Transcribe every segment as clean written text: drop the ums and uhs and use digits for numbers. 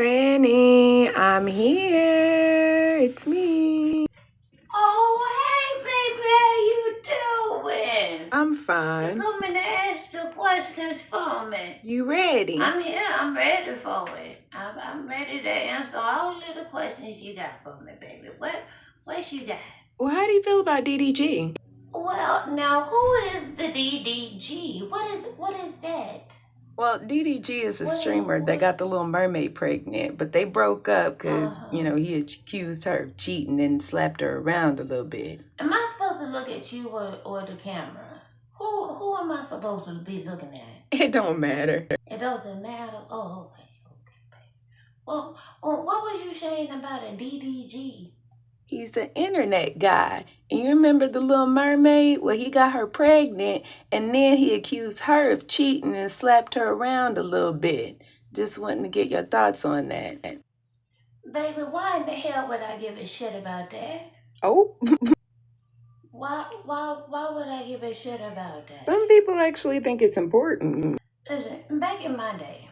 Granny, I'm here. It's me. Oh, hey, baby, how you doing? I'm You fine. coming to ask the questions for me? You ready? I'm here. I'm ready for it. I'm ready to answer all of the questions you got for me, baby. What you got? Well, how do you feel about DDG? Well, now who is the DDG? What is that? Well, DDG is a What streamer that got the Little Mermaid pregnant, but they broke up because, he accused her of cheating and slapped her around a little bit. Am I supposed to look at you or the camera? Who am I supposed to be looking at? It don't matter. It doesn't matter. Oh, okay. Well, what was you saying about a DDG? He's the internet guy. And you remember the Little Mermaid? Well, he got her pregnant, and then he accused her of cheating and slapped her around a little bit. Just wanting to get your thoughts on that. Baby, why in the hell would I give a shit about that? Oh, Why would I give a shit about that? some people actually think it's important. Listen, back in my day,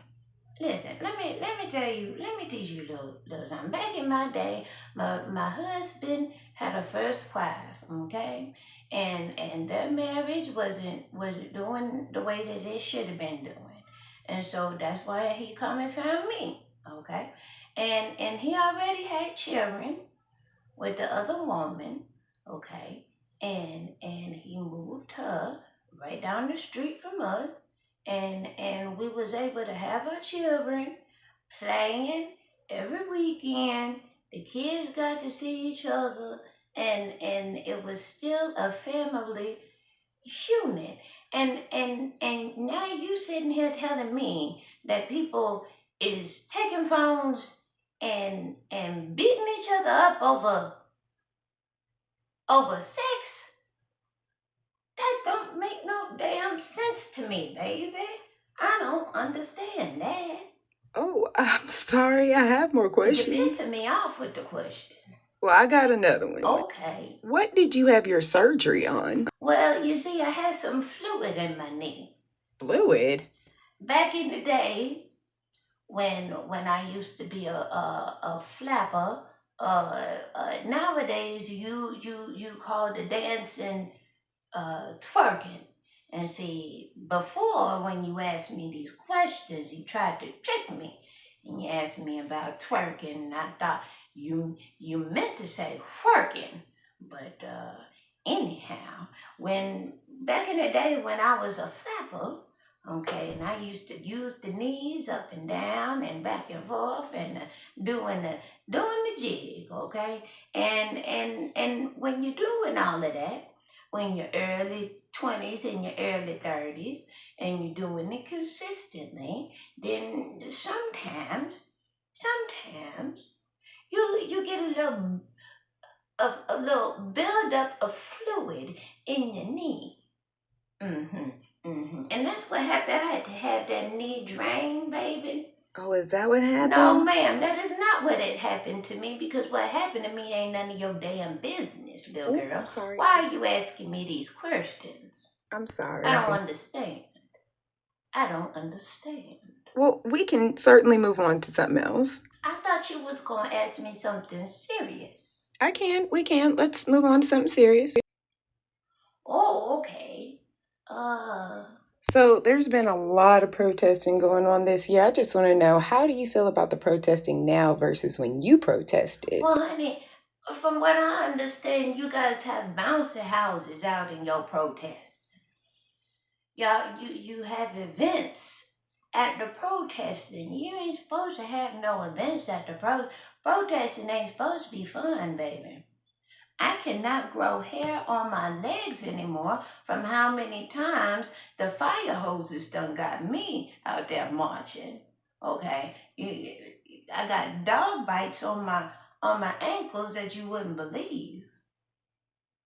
let me teach you a little something. Back in my day, my husband had a first wife, okay? And their marriage wasn't doing the way that it should have been doing. And so that's why he come and found me, okay? And he already had children with the other woman, okay? And he moved her right down the street from us, and we was able to have our children playing every weekend. The kids got to see each other, and it was still a family unit. And now you sitting here telling me that people is taking phones and beating each other up over sex? That don't make no damn sense to me, baby. I don't understand that. Oh, I'm sorry. I have more You're questions. pissing me off with the question. Well, I got another one. Okay. What did you have your surgery on? Well, you see, I had some fluid in my knee. Fluid? Back in the day, when I used to be a flapper, nowadays you call the dancing twerking. And see, before when you asked me these questions, you tried to trick me. And you asked me about twerking, and I thought you meant to say working. But anyhow, when back in the day when I was a flapper, okay, and I used to use the knees up and down and back and forth and doing the jig, okay, and when you're doing all of that, when you're early 20s and your early 30s, and you're doing it consistently, then sometimes you get a little buildup of fluid in your knee. And that's what happened. I had to have that knee drained, baby. Oh, is that what happened? No, ma'am, that is not what had happened to me, because what happened to me ain't none of your damn business, little girl. I'm sorry. Why are you asking me these questions? I'm sorry. I don't understand. Well, we can certainly move on to something else. I thought you was going to ask me something serious. We can. Let's move on to something serious. Oh, okay. So there's been a lot of protesting going on this year. I just want to know, how do you feel about the protesting now versus when you protested? Well, honey, from what I understand, you guys have bouncy houses out in your protest. Y'all, you have events at the protesting. You ain't supposed to have no events at the protesting. Ain't supposed to be fun, baby. I cannot grow hair on my legs anymore from how many times the fire hoses done got me out there marching. Okay, I got dog bites on my ankles that you wouldn't believe.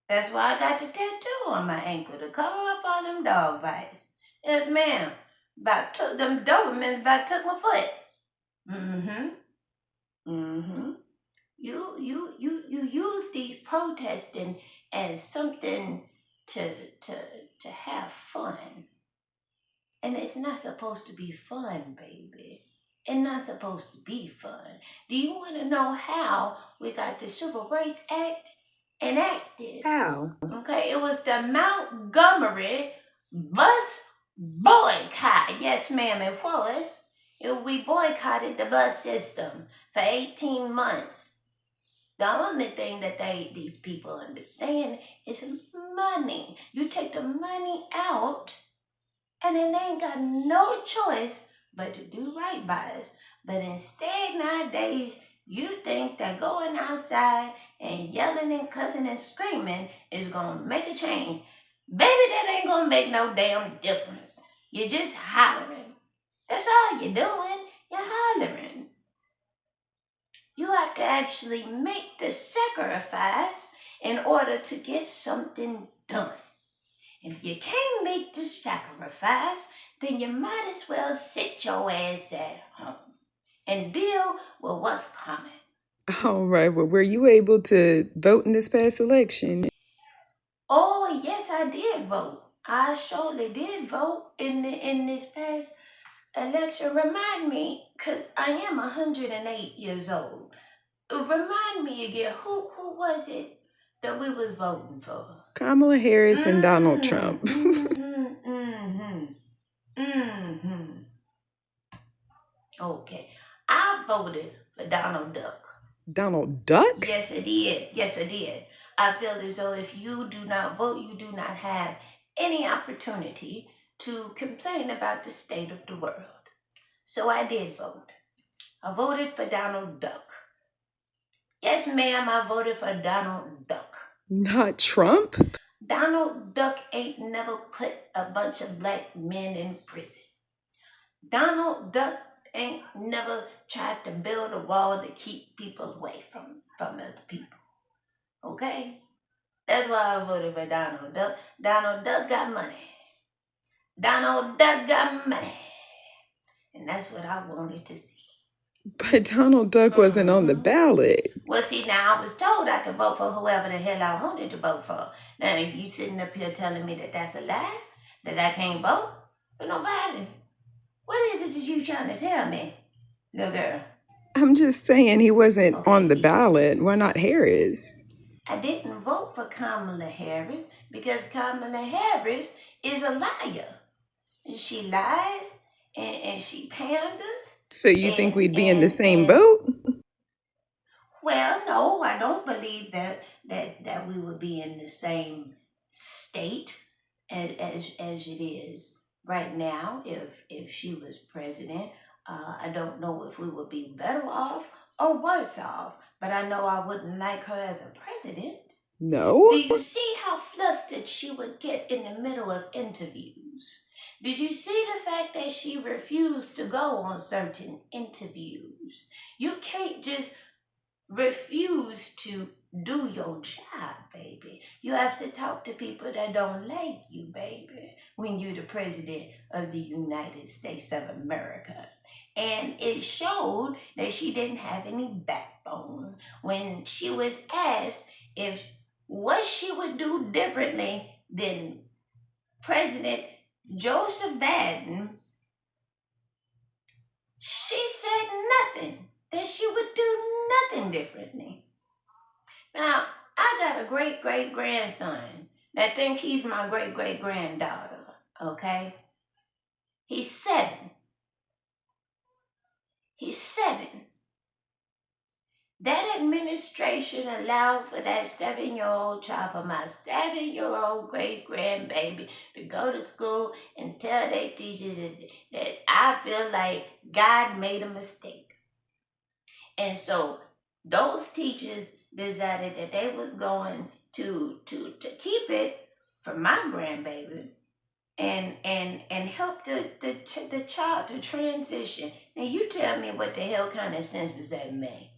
That's why I got the tattoo on my ankle to cover up all them dog bites. Yes, ma'am. Them Dobermans about took my foot. You use these protesting as something to have fun. And it's not supposed to be fun, baby. and not supposed to be fun. Do you want to know how we got the Civil Rights Act enacted? How? Okay, it was the Montgomery bus boycott. Yes, ma'am, it was. We boycotted the bus system for 18 months. The only thing that these people understand is money. You take the money out, and then they ain't got no choice but to do right by us. But instead, nowadays, you think that going outside and yelling and cussing and screaming is gonna make a change. Baby, that ain't gonna make no damn difference. You're just hollering. That's all you're doing. You're hollering. You have to actually make the sacrifice in order to get something done. If you can't make the sacrifice, then you might as well sit your ass at home and deal with what's coming. All right. Well, were you able to vote in this past election? Oh, yes, I did vote. I surely did vote in this past election. Remind me, because I am 108 years old. Remind me again, who was it that we was voting for? Kamala Harris and Donald Trump. Okay. I voted for Donald Duck. Donald Duck? Yes, I did. Yes, I did. I feel as though if you do not vote, you do not have any opportunity to complain about the state of the world. So I did vote. I voted for Donald Duck. Yes, ma'am, I voted for Donald Duck. Not Trump? Donald Duck ain't never put a bunch of black men in prison. Donald Duck ain't never tried to build a wall to keep people away from other people. Okay? That's why I voted for Donald Duck. Donald Duck got money. Donald Duck got money. And that's what I wanted to see. But Donald Duck wasn't on the ballot. Well, see, now I was told I could vote for whoever the hell I wanted to vote for. Now, you sitting up here telling me that that's a lie? That I can't vote for nobody? What is it that you trying to tell me, little girl? I'm just saying he wasn't Okay, on the see, ballot. Why not Harris? I didn't vote for Kamala Harris because Kamala Harris is a liar. She lies and she panders. So you think we'd be in the same And boat? well, no, I don't believe that we would be in the same state as it is right now. If she was president, I don't know if we would be better off or worse off. But I know I wouldn't like her as a president. No. Do you see how flustered she would get in the middle of interviews? Did you see the fact that she refused to go on certain interviews? You can't just refuse to do your job, baby. You have to talk to people that don't like you, baby, when you're the president of the United States of America. And it showed that she didn't have any backbone when she was asked if what she would do differently than President Joseph Biden. She said nothing, that she would do nothing differently. Now, I got a great grandson that think he's my great granddaughter, okay? He's 7. He's 7. That administration allowed for that 7-year-old child, for my 7-year-old great grandbaby, to go to school and tell their teachers that I feel like God made a mistake. And so those teachers decided that they was going to keep it for my grandbaby and help the child to transition. Now you tell me what the hell kind of sense does that make?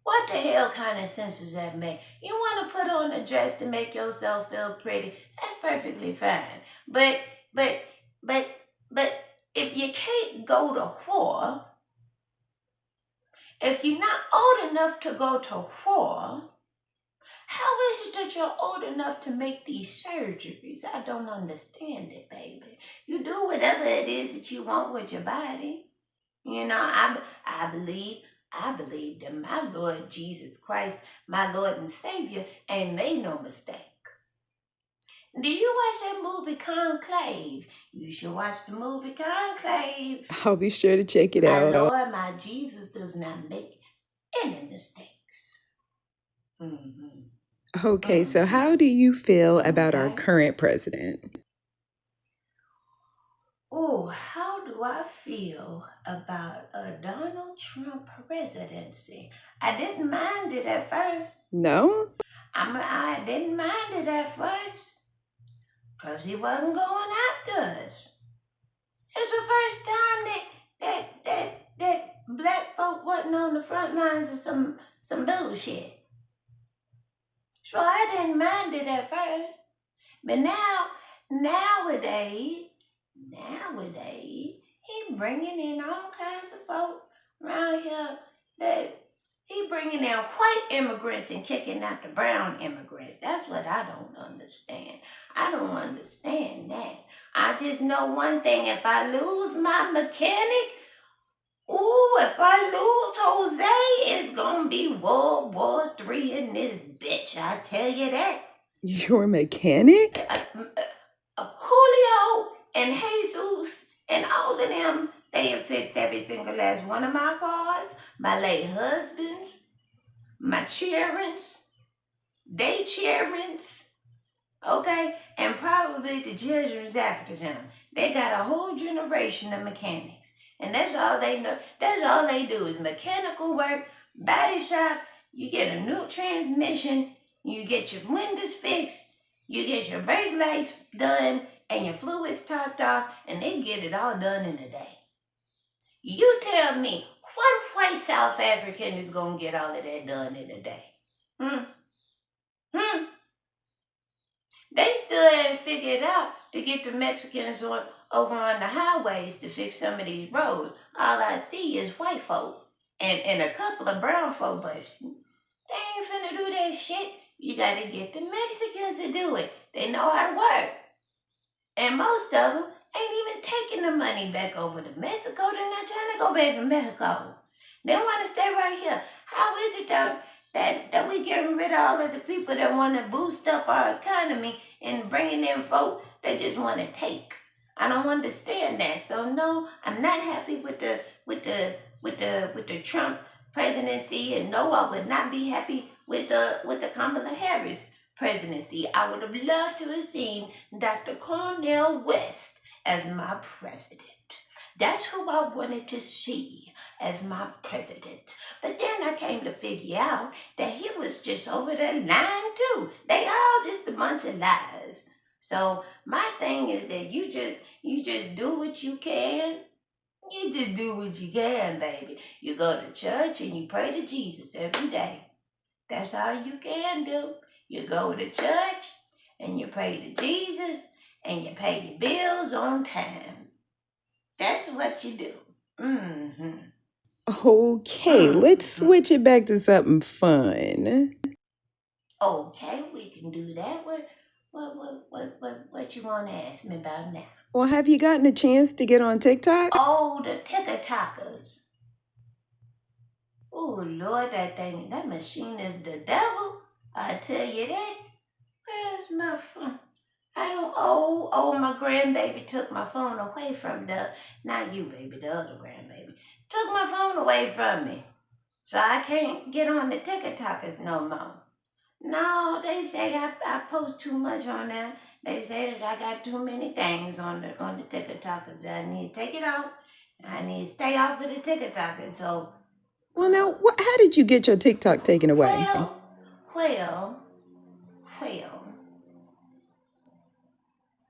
What the hell kind of sense does that make? You want to put on a dress to make yourself feel pretty? That's perfectly fine. But if you can't go to war, if you're not old enough to go to war, how is it that you're old enough to make these surgeries? I don't understand it, baby. You do whatever it is that you want with your body. I believe that my Lord Jesus Christ, my Lord and Savior, ain't made no mistake. Did you watch that movie Conclave? You should watch the movie Conclave. I'll be sure to check it My out. Lord, my Jesus does not make any mistakes. Mm-hmm. Okay, so Mm-hmm. how do you feel about our Okay. current president? Oh, how do I feel about a Donald Trump presidency? I didn't mind it at first. No? I didn't mind it at first because he wasn't going after us. It's the first time that black folk wasn't on the front lines of some bullshit. So I didn't mind it at first. But nowadays, he bringing in all kinds of folk around here that he bringing in white immigrants and kicking out the brown immigrants. That's what I don't understand. I don't understand that. I just know one thing: if I lose my mechanic, if I lose Jose, it's gonna be World War III in this bitch. I tell you that. Your mechanic? Julio and Jesus and all of them, they have fixed every single last one of my cars, my late husband's, my children's, they children's, okay? And probably the children's after them. They got a whole generation of mechanics. And that's all they know. That's all they do is mechanical work, body shop. You get a new transmission, you get your windows fixed, you get your brake lights done, and your fluids topped off, and they get it all done in a day. You tell me, what white South African is going to get all of that done in a day? Hmm? Hmm? They still ain't figured out to get the Mexicans over on the highways to fix some of these roads. All I see is white folk and a couple of brown folk, but they ain't finna do that shit. You gotta get the Mexicans to do it. They know how to work. And most of them ain't even taking the money back over to Mexico. They're not trying to go back to Mexico. They want to stay right here. How is it that we getting rid of all of the people that want to boost up our economy and bringing in folk that just want to take? I don't understand that. So no, I'm not happy with the Trump presidency, and no, I would not be happy with the Kamala Harris presidency. I would have loved to have seen Dr. Cornel West as my president. That's who I wanted to see as my president. But then I came to figure out that he was just over there lying too. They all just a bunch of lies. So my thing is that you just do what you can. You just do what you can, baby. You go to church and you pray to Jesus every day. That's all you can do. You go to church and you pray to Jesus and you pay your bills on time. That's what you do. Mm-hmm. Okay, let's Mm-hmm. switch it back to something fun. Okay, we can do that. What you want to ask me about now? Well, have you gotten a chance to get on TikTok? Oh, the ticker-tockers. Oh, Lord, that machine is the devil. I tell you that. Where's my phone? I don't. My grandbaby took my phone away from not you, baby, the other grandbaby. Took my phone away from me. So I can't get on the TikTokers no more. No, they say I post too much on there. They say that I got too many things on the TikTokers. I need to take it off. I need to stay off of the TikTokers. So, Well, now, how did you get your TikTok taken away? well, well, well,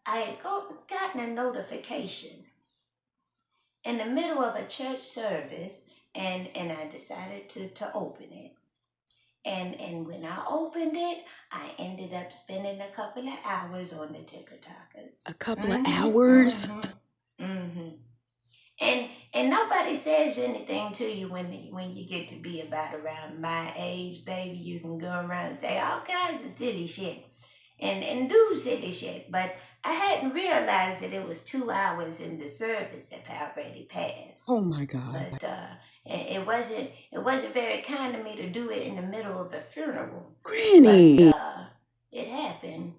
I had gotten a notification in the middle of a church service, and I decided to open it. And when I opened it, I ended up spending a couple of hours on the TikTokers. A couple of Mm-hmm, hours? mm-hmm, mm-hmm. And nobody says anything to you when you get to be about around my age, baby. You can go around and say all kinds of silly shit. and do silly shit. But I hadn't realized that it was 2 hours in the service had already passed. Oh my God. But it wasn't very kind of me to do it in the middle of a funeral. Granny. But it happened.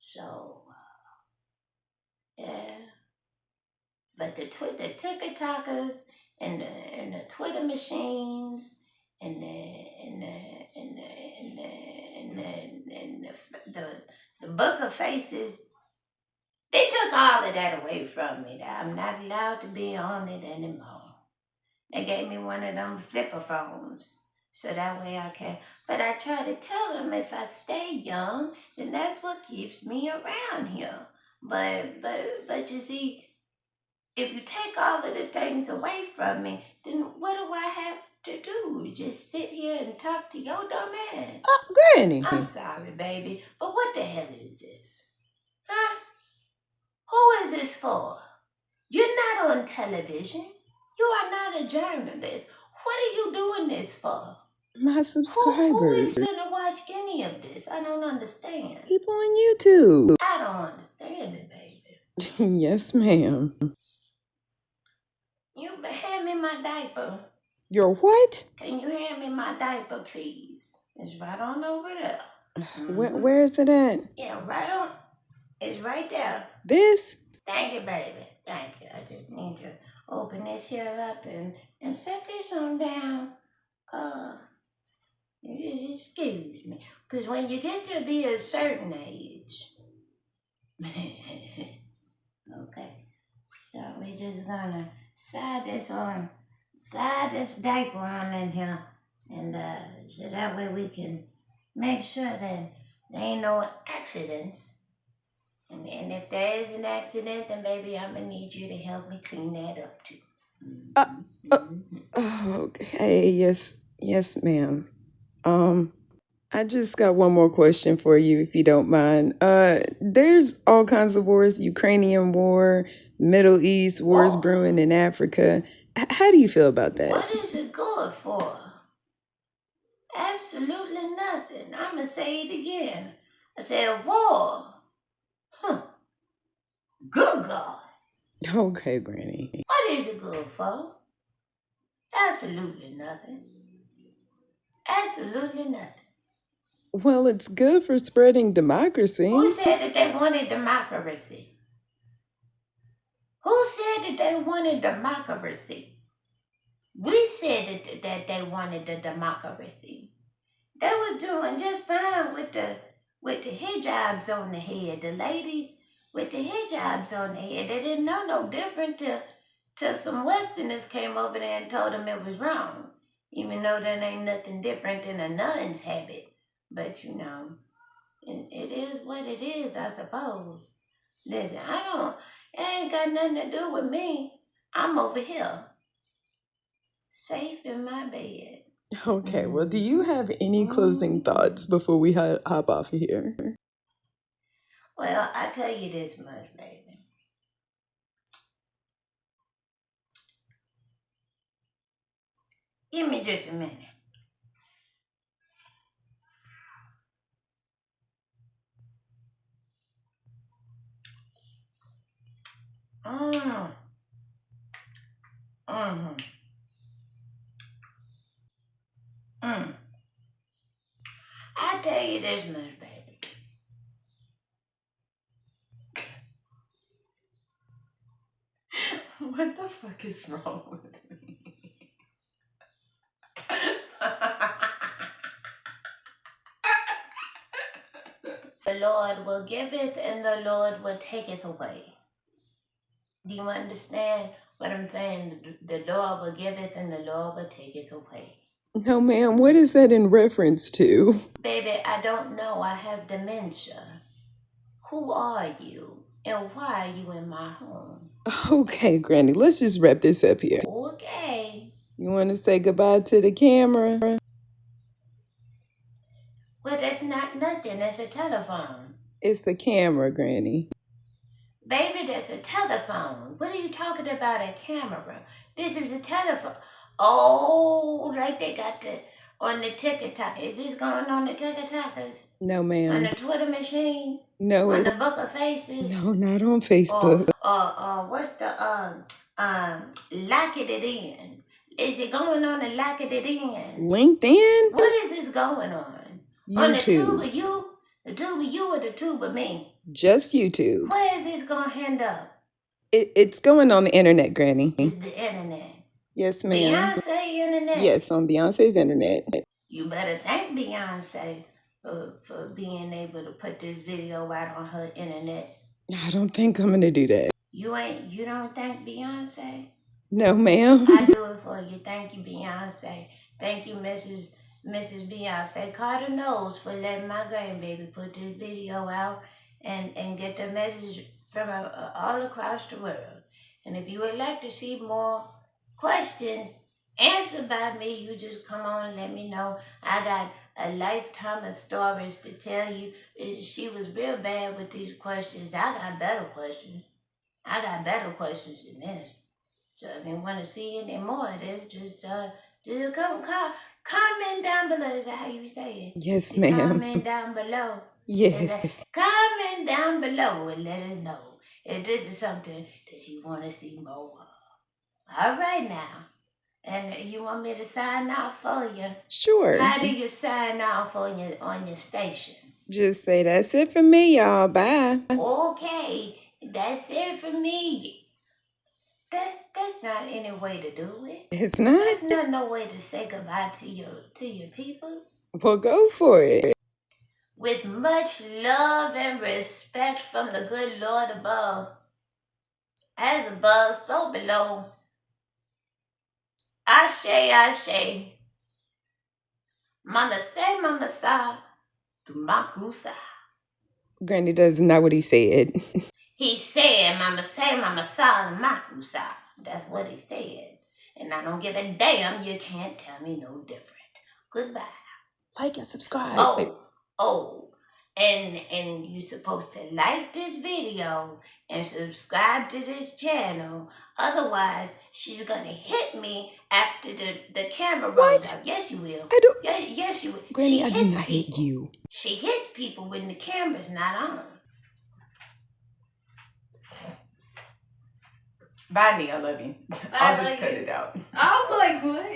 So yeah. But the TikTokers and the Twitter machines and the book of faces, they took all of that away from me. I'm not allowed to be on it anymore. They gave me one of them flipper phones. So that way I can. But I try to tell them if I stay young, then that's what keeps me around here. But you see, if you take all of the things away from me, then what do I have to do? Just sit here and talk to your dumb ass? Granny. I'm sorry, baby, but what the hell is this? Huh? Who is this for? You're not on television. You are not a journalist. What are you doing this for? My Who is subscribers. gonna watch any of this? I don't understand. People on YouTube. I don't understand it, baby. Yes, ma'am. You hand me my diaper. Your what? Can you hand me my diaper, please? It's right on over there. Where is it at? Yeah, right on. It's right there. This? Thank you, baby. Thank you. I just need to open this here up and set this on down. Excuse me. Because when you get to be a certain age, okay, so we're just gonna slide this diaper on in here, and so that way we can make sure that there ain't no accidents. And if there is an accident, then baby, I'm gonna need you to help me clean that up too. Okay. Yes, ma'am. I just got one more question for you, if you don't mind. There's all kinds of wars: Ukrainian war, Middle East, wars brewing in Africa. How do you feel about that? What is it good for? Absolutely nothing. I'm gonna say it again. I said war. Good God. Okay, Granny. What is it good for? Absolutely nothing. Absolutely nothing. Well, it's good for spreading democracy. Who said that they wanted democracy? Who said that they wanted democracy? We said that they wanted the democracy. They was doing just fine with the hijabs on the head. The ladies with the hijabs on the head. They didn't know no different till some Westerners came over there and told them it was wrong. Even though that ain't nothing different than a nun's habit. But you know, it is what it is, I suppose. Listen, it ain't got nothing to do with me. I'm over here, safe in my bed. Okay, well, do you have any closing thoughts before we hop off of here? Well, I tell you this much, baby. Give me just a minute. Mm. Mm-hmm. Mm. I tell you this much, baby. What the fuck is wrong with me? The Lord will giveth and the Lord will taketh away. Do you understand what I'm saying? The Lord will giveth and the Lord will taketh away. No, ma'am, what is that in reference to? Baby, I don't know. I have dementia. Who are you? And why are you in my home? Okay, Granny, let's just wrap this up here. Okay. You want to say goodbye to the camera? Well, that's not nothing. That's a telephone. It's the camera, Granny. Baby, that's a telephone. What are you talking about, a camera? This is a telephone. Oh, like they got the, on the TikTok? Is this going on the TikTokers? No, On ma'am. the Twitter machine? No, On it's the Book of Faces? no, not on Facebook. What's the Lock It In? Is it going on the Lock It In? LinkedIn? What is this going on? On the YouTube. Tuba You? The Tuba You or the Tuba Me? Just YouTube. Where is this gonna end up? It's going on the internet, Granny. It's the internet. Yes, ma'am. Beyonce internet. Yes, on Beyonce's internet. You better thank Beyonce for being able to put this video out on her internet. I don't think I'm gonna do that. You don't thank Beyonce? No, ma'am. I do it for you. Thank you, Beyonce. Thank you, Mrs. Beyonce Carter knows for letting my grandbaby put this video out and get the message from all across the world. And if you would like to see more questions answered by me, you just come on and let me know. I got a lifetime of stories to tell you. She was real bad with these questions. I got better questions. I got better questions than this. So if you want to see any more of this, just comment down below. Is that how you say it? Yes, ma'am. Comment down below. Yes. Comment down below and let us know if this is something that you want to see more of. All right now. And you want me to sign off for you? Sure. How do you sign off on your station? Just say that's it for me, y'all. Bye. Okay, that's it for me. That's not any way to do it. It's not? That's not no way to say goodbye to your peoples. Well, go for it. With much love and respect from the good Lord above, as above, so below. Ashe, ashe. Mama say, mama sa, tumakusa. Granny does not what he said. He said, mama say, mama sa, tumakusa. That's what he said. And I don't give a damn. You can't tell me no different. Goodbye. Like and subscribe. And you're supposed to like this video and subscribe to this channel. Otherwise, she's gonna hit me after the camera rolls out. Yes, you will. I don't. Yes, you will. Granny, I do not hate you. She hits people when the camera's not on. Bye, Nia. I love you. I'll just cut it out. I was like, what?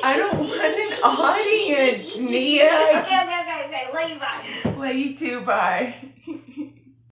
I don't want an audience, Nia. Okay. Love you, bye. Love you too. Bye.